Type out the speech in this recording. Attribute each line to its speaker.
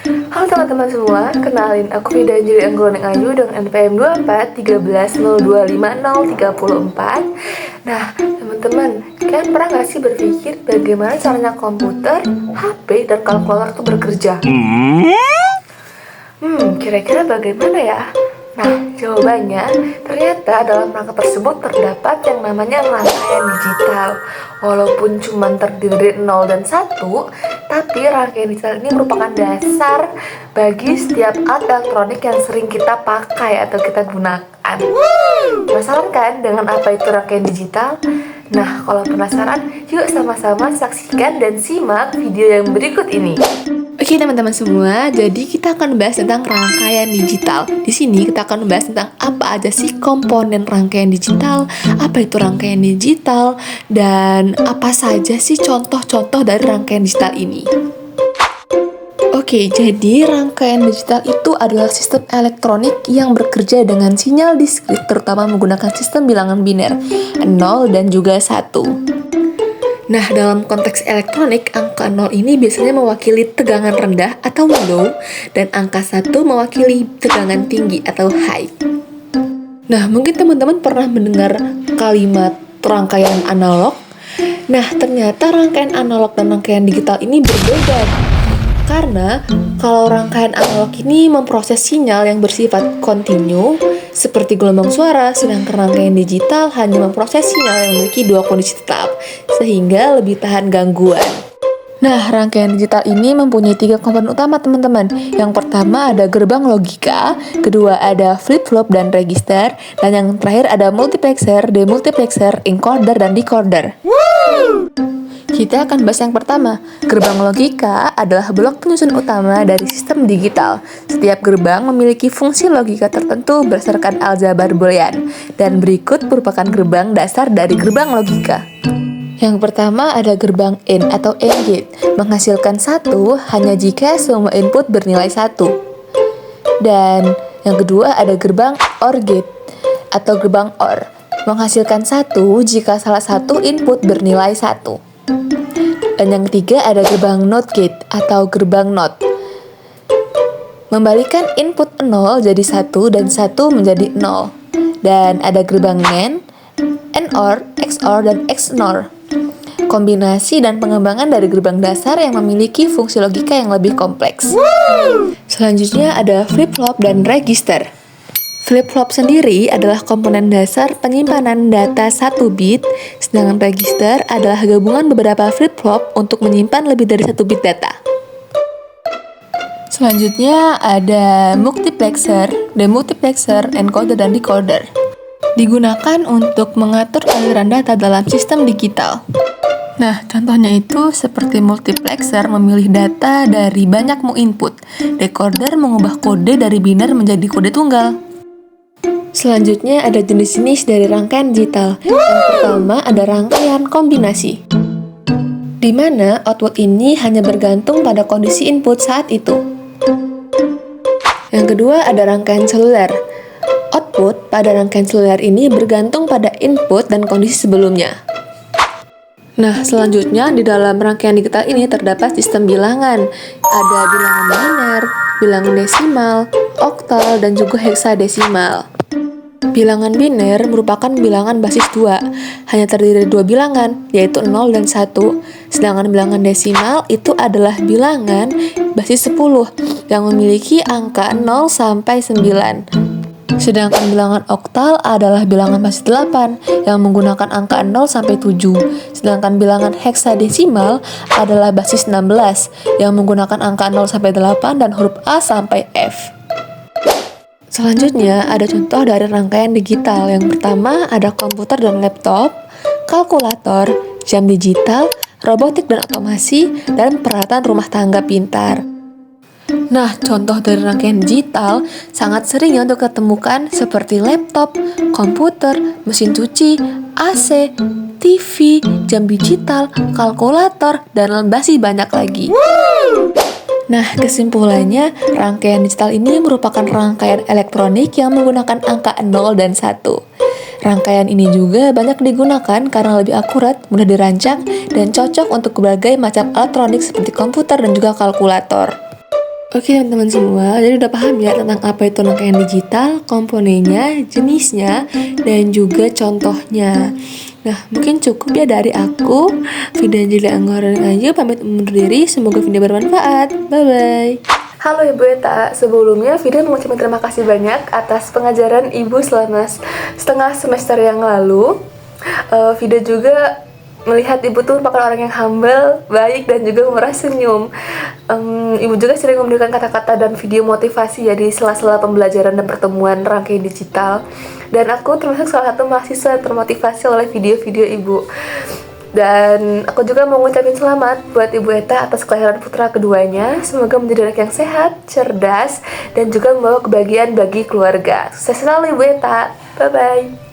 Speaker 1: Halo teman-teman semua, kenalin aku Vida Anjali Anggroning Ayu dengan NPM 24 13 0250 3034. Nah teman-teman, kalian pernah gak sih berpikir bagaimana caranya komputer, HP, dan kalkulator itu bekerja? Kira-kira bagaimana ya? Nah, jawabannya ternyata dalam rangka tersebut terdapat yang namanya rangkaian digital. Walaupun cuma terdiri dari 0 dan 1, tapi rangkaian digital ini merupakan dasar bagi setiap alat elektronik yang sering kita pakai atau kita gunakan. Penasaran kan dengan apa itu rangkaian digital? Nah, kalau penasaran, yuk sama-sama saksikan dan simak video yang berikut ini. Oke teman-teman semua, jadi kita akan bahas tentang rangkaian digital. Di sini kita akan membahas tentang apa aja sih komponen rangkaian digital, apa itu rangkaian digital, dan apa saja sih contoh-contoh dari rangkaian digital ini. Oke, jadi rangkaian digital itu adalah sistem elektronik yang bekerja dengan sinyal diskrit, terutama menggunakan sistem bilangan biner, 0 dan juga 1. Nah, dalam konteks elektronik, angka 0 ini biasanya mewakili tegangan rendah atau low, dan angka 1 mewakili tegangan tinggi atau high. Nah, mungkin teman-teman pernah mendengar kalimat rangkaian analog. Nah, ternyata rangkaian analog dan rangkaian digital ini berbeda. Karena kalau rangkaian analog ini memproses sinyal yang bersifat kontinu, seperti gelombang suara, sedangkan rangkaian digital hanya memproses sinyal yang memiliki dua kondisi tetap, sehingga lebih tahan gangguan. Nah, rangkaian digital ini mempunyai 3 komponen utama, teman-teman. Yang pertama ada gerbang logika, kedua ada flip-flop dan register, dan yang terakhir ada multiplexer, demultiplexer, encoder, dan decoder. Kita akan bahas yang pertama. Gerbang logika adalah blok penyusun utama dari sistem digital. Setiap gerbang memiliki fungsi logika tertentu berdasarkan aljabar boolean, dan berikut merupakan gerbang dasar dari gerbang logika. Yang pertama ada gerbang AND atau AND gate, menghasilkan 1 hanya jika semua input bernilai 1. Dan yang kedua ada gerbang OR gate atau gerbang OR, menghasilkan 1 jika salah satu input bernilai 1. Dan yang ketiga ada gerbang NOT gate atau gerbang NOT, membalikan input 0 jadi 1 dan 1 menjadi 0. Dan ada gerbang NAND, NOR, XOR, dan XNOR, kombinasi dan pengembangan dari gerbang dasar yang memiliki fungsi logika yang lebih kompleks. Selanjutnya ada flip-flop dan register. Flip-flop sendiri adalah komponen dasar penyimpanan data 1 bit, sedangkan register adalah gabungan beberapa flip-flop untuk menyimpan lebih dari 1 bit data. Selanjutnya ada multiplexer, demultiplexer, encoder, dan decoder. Digunakan untuk mengatur aliran data dalam sistem digital. Nah, contohnya itu seperti multiplexer memilih data dari banyakmu input, decoder mengubah kode dari biner menjadi kode tunggal. Selanjutnya ada jenis-jenis dari rangkaian digital. Yang pertama ada rangkaian kombinasi, di mana output ini hanya bergantung pada kondisi input saat itu. Yang kedua ada rangkaian seluler. Output pada rangkaian seluler ini bergantung pada input dan kondisi sebelumnya. Nah, selanjutnya di dalam rangkaian digital ini terdapat sistem bilangan. Ada bilangan biner, bilangan desimal, oktal, dan juga heksadesimal. Bilangan biner merupakan bilangan basis 2, hanya terdiri dari 2 bilangan, yaitu 0 dan 1. Sedangkan bilangan desimal itu adalah bilangan basis 10, yang memiliki angka 0 sampai 9. Sedangkan bilangan oktal adalah bilangan basis 8, yang menggunakan angka 0 sampai 7. Sedangkan bilangan heksadesimal adalah basis 16, yang menggunakan angka 0 sampai 8 dan huruf A sampai F. Selanjutnya ada contoh dari rangkaian digital. Yang pertama ada komputer dan laptop, kalkulator, jam digital, robotik dan otomasi, dan peralatan rumah tangga pintar. Nah, contoh dari rangkaian digital sangat sering ya untuk ditemukan seperti laptop, komputer, mesin cuci, AC, TV, jam digital, kalkulator, dan masih banyak lagi. Nah, kesimpulannya, rangkaian digital ini merupakan rangkaian elektronik yang menggunakan angka 0 dan 1. Rangkaian ini juga banyak digunakan karena lebih akurat, mudah dirancang, dan cocok untuk berbagai macam elektronik seperti komputer dan juga kalkulator. Oke teman-teman semua, jadi udah paham ya tentang apa itu rangkaian digital, komponennya, jenisnya, dan juga contohnya. Nah, mungkin cukup ya dari aku. Video Anjali Anggoran aja pamit undur diri, semoga video bermanfaat. Bye-bye. Halo Ibu Eta, sebelumnya Vida mengucapkan terima kasih banyak atas pengajaran Ibu selama setengah semester yang lalu. Vida juga melihat Ibu tuh merupakan orang yang humble, baik, dan juga murah senyum. Ibu juga sering memberikan kata-kata dan video motivasi ya di sela-sela pembelajaran dan pertemuan rangkaian digital. Dan aku termasuk salah satu mahasiswa termotivasi oleh video-video Ibu. Dan aku juga mau ngucapin selamat buat Ibu Eta atas kelahiran putra keduanya. Semoga menjadi anak yang sehat, cerdas, dan juga membawa kebahagiaan bagi keluarga. Sukses selalu Ibu Eta. Bye-bye.